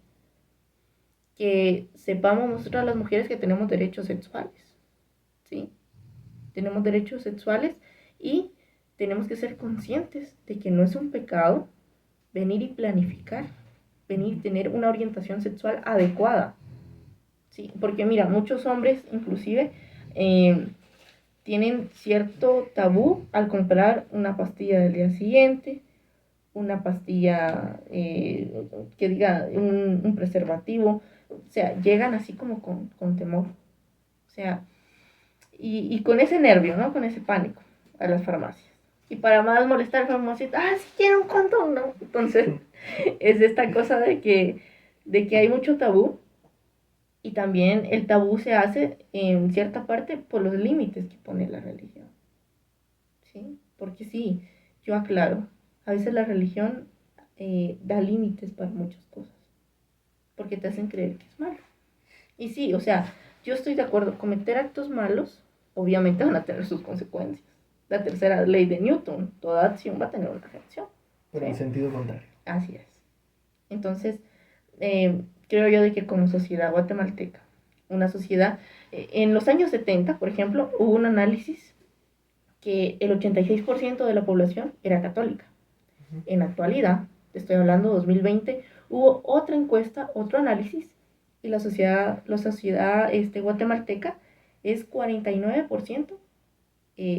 [SPEAKER 2] que sepamos nosotras las mujeres que tenemos derechos sexuales, ¿sí? Tenemos derechos sexuales y tenemos que ser conscientes de que no es un pecado venir y planificar, venir y tener una orientación sexual adecuada, ¿sí? Porque mira, muchos hombres inclusive eh, tienen cierto tabú al comprar una pastilla del día siguiente, una pastilla que diga un preservativo, o sea, llegan así como con temor, o sea, y con ese nervio, ¿no? Con ese pánico a las farmacias. Y para más molestar al farmacéutico, si quiero un condón, ¿no? Entonces, es esta cosa de que hay mucho tabú y también el tabú se hace en cierta parte por los límites que pone la religión, ¿sí? Porque sí, yo aclaro, a veces la religión da límites para muchas cosas, porque te hacen creer que es malo. Y sí, o sea, yo estoy de acuerdo, cometer actos malos obviamente van a tener sus consecuencias. La tercera ley de Newton, toda acción va a tener una reacción.
[SPEAKER 1] Pero en
[SPEAKER 2] ¿Sí?
[SPEAKER 1] sentido contrario.
[SPEAKER 2] Así es. Entonces, creo yo de que como sociedad guatemalteca, una sociedad, en los años 70, por ejemplo, hubo un análisis que el 86% de la población era católica. En la actualidad, te estoy hablando 2020, hubo otra encuesta, otro análisis, y la sociedad guatemalteca es 49%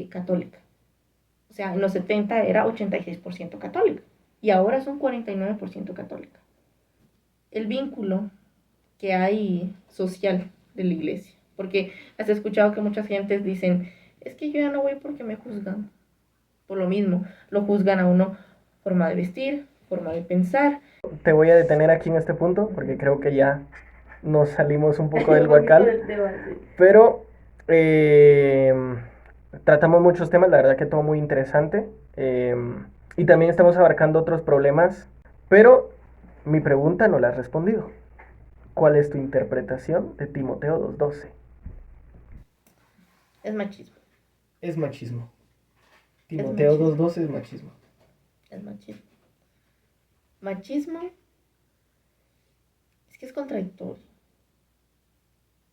[SPEAKER 2] católica. O sea, en los 70 era 86% católica y ahora son 49% católica. El vínculo que hay social de la iglesia, porque has escuchado que muchas gentes dicen, es que yo ya no voy porque me juzgan. Por lo mismo, lo juzgan a uno forma de vestir, forma de pensar.
[SPEAKER 1] Te voy a detener aquí en este punto porque creo que ya nos salimos un poco del
[SPEAKER 2] Un poquito
[SPEAKER 1] guacal.
[SPEAKER 2] del tema, sí.
[SPEAKER 1] Pero eh, tratamos muchos temas, la verdad que todo muy interesante. eh, y también estamos abarcando otros problemas. Pero mi pregunta no la has respondido. ¿Cuál es tu interpretación de Timoteo 2:12?
[SPEAKER 2] Es machismo,
[SPEAKER 1] Es machismo.
[SPEAKER 2] es
[SPEAKER 1] Timoteo
[SPEAKER 2] machismo,
[SPEAKER 1] 2:12 es machismo.
[SPEAKER 2] es machismo. Machismo es que es contradictorio.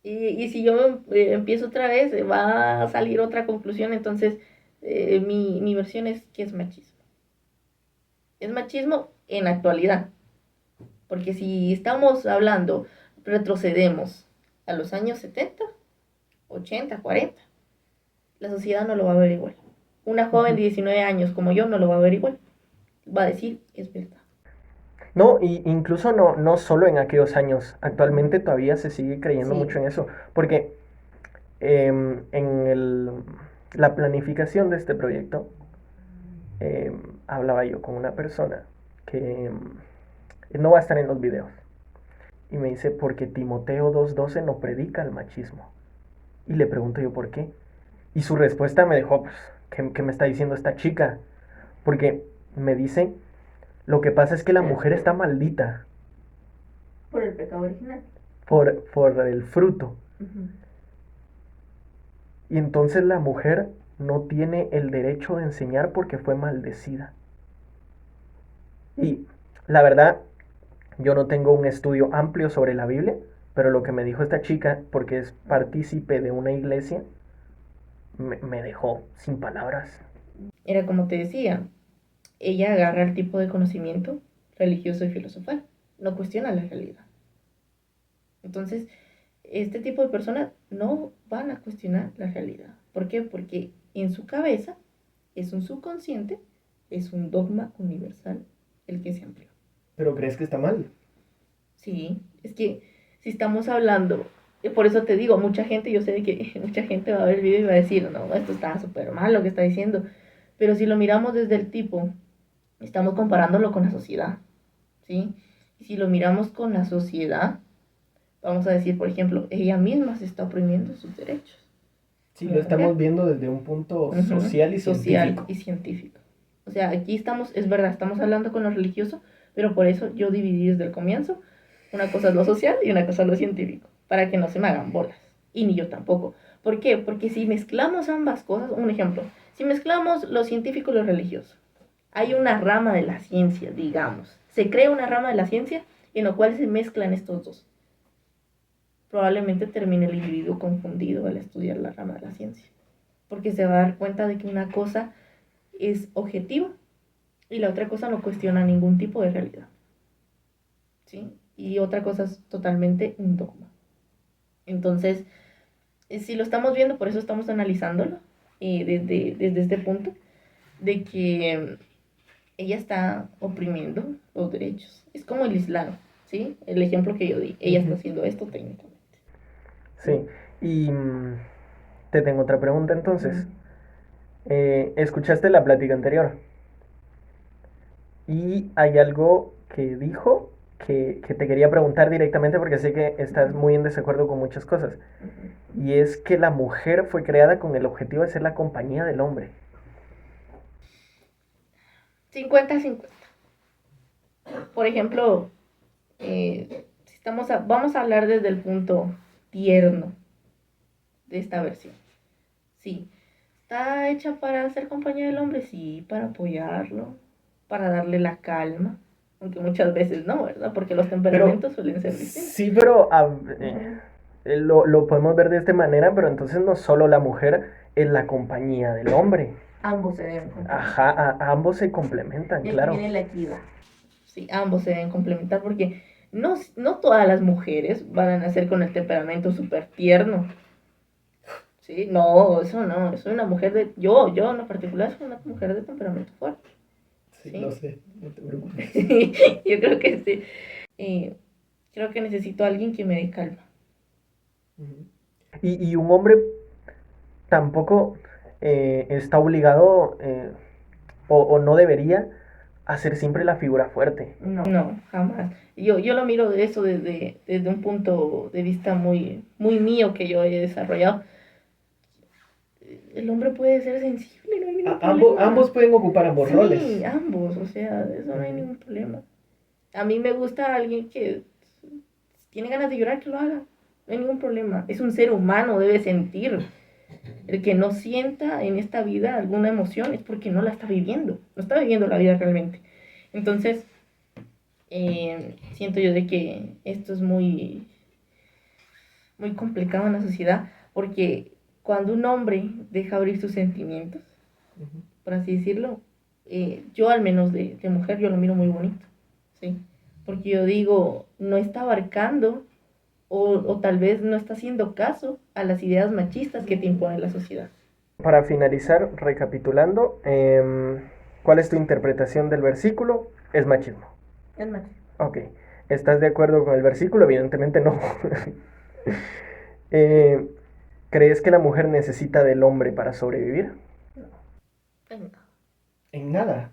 [SPEAKER 2] Y si yo empiezo otra vez, va a salir otra conclusión. Entonces, mi versión es que es machismo. Es machismo en la actualidad. Porque si estamos hablando, retrocedemos a los años 70, 80, 40, la sociedad no lo va a ver igual. Una joven de 19 años como yo no lo va a ver igual. Va a decir, es verdad.
[SPEAKER 1] No, y incluso no solo en aquellos años. Actualmente todavía se sigue creyendo
[SPEAKER 2] Sí,
[SPEAKER 1] mucho en eso. Porque en la planificación de este proyecto, hablaba yo con una persona que no va a estar en los videos. Y me dice, porque Timoteo 2:12 no predica el machismo. Y le pregunto yo por qué. Y su respuesta me dejó, pues, ¿qué me está diciendo esta chica? Porque me dice, lo que pasa es que la mujer está maldita
[SPEAKER 2] por el pecado original.
[SPEAKER 1] por el fruto.
[SPEAKER 2] Uh-huh.
[SPEAKER 1] Y entonces la mujer no tiene el derecho de enseñar porque fue maldecida. Y la verdad, yo no tengo un estudio amplio sobre la Biblia, pero lo que me dijo esta chica, porque es partícipe de una iglesia, me dejó sin palabras.
[SPEAKER 2] Era como te decía, ella agarra el tipo de conocimiento religioso y filosofal, no cuestiona la realidad. Entonces, este tipo de personas no van a cuestionar la realidad. ¿Por qué? Porque en su cabeza es un subconsciente, es un dogma universal el que se amplió.
[SPEAKER 1] ¿Pero crees que está mal?
[SPEAKER 2] Sí, es que si estamos hablando por eso te digo, mucha gente, yo sé de que mucha gente va a ver el video y va a decir, no, esto está súper mal lo que está diciendo. Pero si lo miramos desde el tipo, estamos comparándolo con la sociedad, ¿sí? Y si lo miramos con la sociedad, vamos a decir, por ejemplo, ella misma se está oprimiendo sus derechos.
[SPEAKER 3] Sí, lo estamos viendo desde un punto social y científico.
[SPEAKER 2] Y científico. O sea, aquí estamos, es verdad, estamos hablando con lo religioso, pero por eso yo dividí desde el comienzo. Una cosa es lo social y una cosa es lo científico, para que no se me hagan bolas. Y ni yo tampoco. ¿Por qué? Porque si mezclamos ambas cosas, un ejemplo, si mezclamos lo científico y lo religioso, hay una rama de la ciencia, digamos. Se crea una rama de la ciencia en la cual se mezclan estos dos. Probablemente termine el individuo confundido al estudiar la rama de la ciencia, porque se va a dar cuenta de que una cosa es objetiva y la otra cosa no cuestiona ningún tipo de realidad, ¿sí? Y otra cosa es totalmente un dogma. Entonces, si lo estamos viendo, por eso estamos analizándolo desde este punto, de que ella está oprimiendo los derechos. Es como el Islam, ¿sí? El ejemplo que yo di, ella está haciendo esto técnicamente.
[SPEAKER 1] Sí, y te tengo otra pregunta entonces. Escuchaste la plática anterior y hay algo que dijo que te quería preguntar directamente porque sé que estás muy en desacuerdo con muchas cosas. Y es que la mujer fue creada con el objetivo de ser la compañía del hombre.
[SPEAKER 2] 50-50. Por ejemplo, si vamos a hablar desde el punto tierno de esta versión. Sí, está hecha para ser compañía del hombre, sí, para apoyarlo, para darle la calma, aunque muchas veces no, ¿verdad? Porque los temperamentos suelen ser distintos.
[SPEAKER 1] Sí, pero lo podemos ver de esta manera, pero entonces no solo la mujer es la compañía del hombre.
[SPEAKER 2] Ambos se deben complementar.
[SPEAKER 1] Ajá, ambos se complementan,
[SPEAKER 2] Y aquí
[SPEAKER 1] claro.
[SPEAKER 2] viene la equidad. Sí, ambos se deben complementar porque no todas las mujeres van a nacer con el temperamento súper tierno. Sí, no, eso no. Soy una mujer de... Yo en lo particular soy una mujer de temperamento fuerte.
[SPEAKER 3] Sí,
[SPEAKER 2] ¿Sí?
[SPEAKER 3] lo sé, no te preocupes.
[SPEAKER 2] Yo creo que sí. Creo que necesito a alguien que me dé calma.
[SPEAKER 1] Y un hombre tampoco está obligado o no debería hacer siempre la figura fuerte.
[SPEAKER 2] No, jamás. Yo lo miro de eso desde un punto de vista muy, muy mío que yo he desarrollado. El hombre puede ser sensible, no hay ningún problema.
[SPEAKER 3] Ambos pueden ocupar ambos roles.
[SPEAKER 2] Sí, ambos, o sea, eso no hay ningún problema. A mí me gusta alguien que tiene ganas de llorar, que lo haga. No hay ningún problema. Es un ser humano, debe sentir. El que no sienta en esta vida alguna emoción es porque no la está viviendo. No está viviendo la vida realmente. Entonces, siento yo de que esto es muy, muy complicado en la sociedad porque cuando un hombre deja abrir sus sentimientos, por así decirlo, yo al menos de mujer, yo lo miro muy bonito, ¿sí? Porque yo digo, no está abarcando o tal vez no está haciendo caso a las ideas machistas que te impone la sociedad.
[SPEAKER 1] Para finalizar, recapitulando, ¿cuál es tu interpretación del versículo? Es machismo.
[SPEAKER 2] Es machismo.
[SPEAKER 1] Ok. ¿Estás de acuerdo con el versículo? Evidentemente no. ¿Crees que la mujer necesita del hombre para sobrevivir?
[SPEAKER 2] No.
[SPEAKER 3] En nada.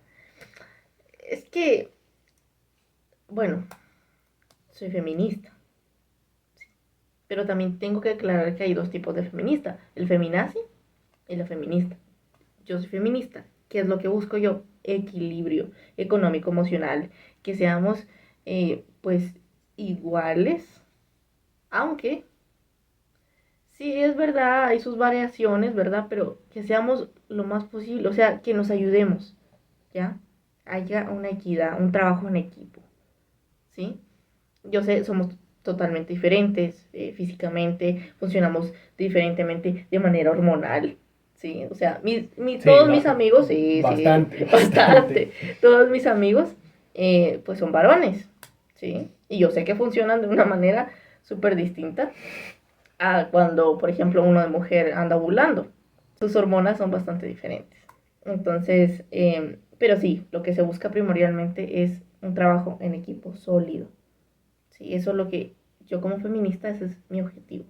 [SPEAKER 2] Es que, bueno, soy feminista. Pero también tengo que aclarar que hay dos tipos de feminista. El feminazi y la feminista. Yo soy feminista. ¿Qué es lo que busco yo? Equilibrio económico, emocional. Que seamos, pues, iguales. Aunque, sí, es verdad, hay sus variaciones, ¿verdad? Pero que seamos lo más posible. O sea, que nos ayudemos, ¿ya? Haya una equidad, un trabajo en equipo. ¿Sí? Yo sé, somos totalmente diferentes físicamente, funcionamos diferentemente de manera hormonal, ¿sí? O sea, todos mis amigos, sí, bastante. Todos mis amigos, pues son varones, ¿sí? Y yo sé que funcionan de una manera súper distinta a cuando, por ejemplo, uno de mujer anda ovulando. Sus hormonas son bastante diferentes. Entonces, pero sí, lo que se busca primordialmente es un trabajo en equipo sólido. Sí, eso es lo que yo como feminista, ese es mi objetivo.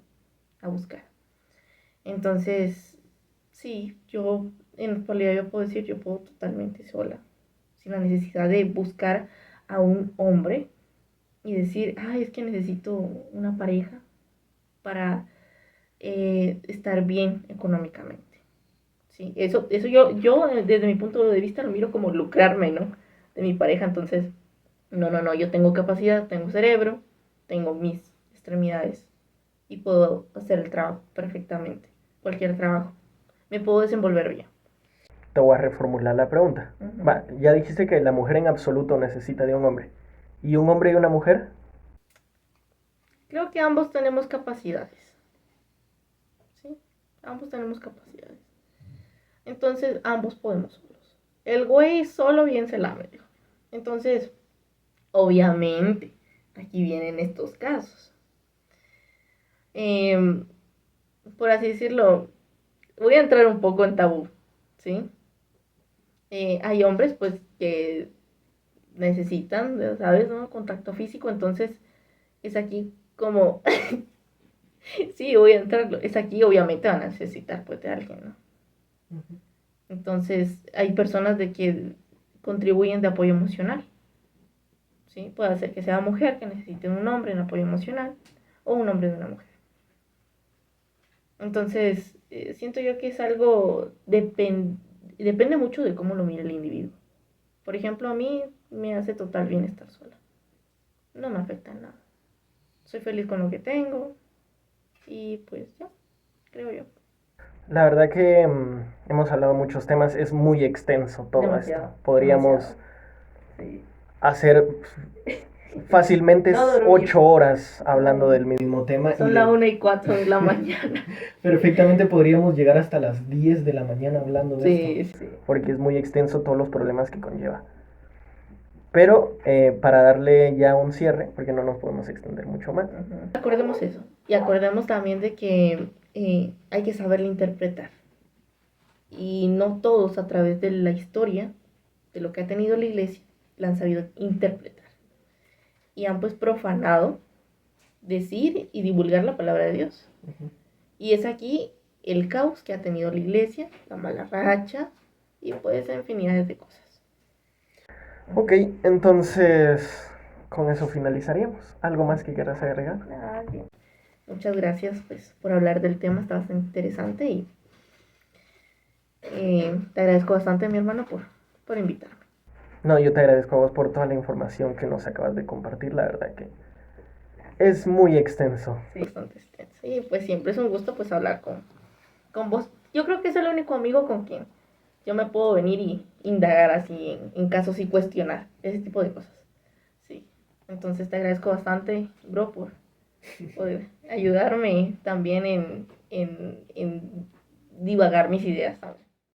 [SPEAKER 2] a buscar. Entonces, sí, yo en la actualidad yo puedo decir, yo puedo totalmente sola, sin la necesidad de buscar a un hombre y decir, ay, es que necesito una pareja para estar bien económicamente. Sí, eso yo desde mi punto de vista lo miro como lucrarme, ¿no? De mi pareja, entonces, no, yo tengo capacidad, tengo cerebro, tengo mis extremidades y puedo hacer el trabajo perfectamente, cualquier trabajo. Me puedo desenvolver bien.
[SPEAKER 1] Te voy a reformular la pregunta.
[SPEAKER 2] Ujú.
[SPEAKER 1] Va, ya dijiste que la mujer en absoluto necesita de un hombre. ¿Y un hombre y una mujer?
[SPEAKER 2] Creo que ambos tenemos capacidades, ¿sí? Ambos tenemos capacidades. Entonces, ambos podemos solos. El güey solo bien se la metió. Entonces, obviamente, aquí vienen estos casos. Em, por así decirlo, voy a entrar un poco en tabú, ¿sí? Hay hombres, pues, que necesitan, ¿sabes? ¿No? Contacto físico, entonces es aquí como, sí, voy a entrar, es aquí obviamente van a necesitar, pues, de alguien, ¿no?
[SPEAKER 3] Ujú.
[SPEAKER 2] Entonces, hay personas de que contribuyen de apoyo emocional, ¿sí? Puede ser que sea mujer que necesite un hombre en apoyo emocional o un hombre de una mujer. Entonces, siento yo que es algo, depende mucho de cómo lo mire el individuo. Por ejemplo, a mí me hace total bien estar sola. No me afecta en nada. Soy feliz con lo que tengo y pues ya, creo yo.
[SPEAKER 1] La verdad que hemos hablado de muchos temas, es muy extenso todo
[SPEAKER 2] Demasiado,
[SPEAKER 1] esto. Podríamos
[SPEAKER 2] demasiado. Sí.
[SPEAKER 1] hacer fácilmente
[SPEAKER 2] No dormir.
[SPEAKER 1] 8 horas hablando
[SPEAKER 2] No.
[SPEAKER 1] del mismo.
[SPEAKER 3] Mismo tema
[SPEAKER 2] Son las 1:04 de la mañana.
[SPEAKER 3] perfectamente podríamos llegar hasta las 10 de la mañana hablando de
[SPEAKER 2] Sí,
[SPEAKER 3] esto.
[SPEAKER 2] sí.
[SPEAKER 1] Porque es muy extenso todos los problemas que conlleva. Pero para darle ya un cierre, porque no nos podemos extender mucho más.
[SPEAKER 2] Ujú. Acordemos eso. Y acordemos también de que hay que saberlo interpretar. Y no todos a través de la historia, de lo que ha tenido la iglesia, la han sabido interpretar. Y han pues profanado, decir y divulgar la palabra de Dios.
[SPEAKER 3] Ujú.
[SPEAKER 2] Y es aquí el caos que ha tenido la iglesia, la mala racha y pues infinidades de cosas.
[SPEAKER 1] Ok, entonces con eso finalizaríamos. ¿Algo más que quieras agregar?
[SPEAKER 2] Nada, bien. Muchas gracias pues por hablar del tema, está bastante interesante y te agradezco bastante mi hermano por invitarme.
[SPEAKER 1] No, yo te agradezco a vos por toda la información que nos acabas de compartir, la verdad que es muy extenso.
[SPEAKER 2] Sí, bastante extenso. Y pues siempre es un gusto pues hablar con vos. Yo creo que es el único amigo con quien yo me puedo venir y indagar así en casos y cuestionar ese tipo de cosas. Sí. Entonces te agradezco bastante, bro, por ayudarme también en divagar mis ideas, ¿sabes?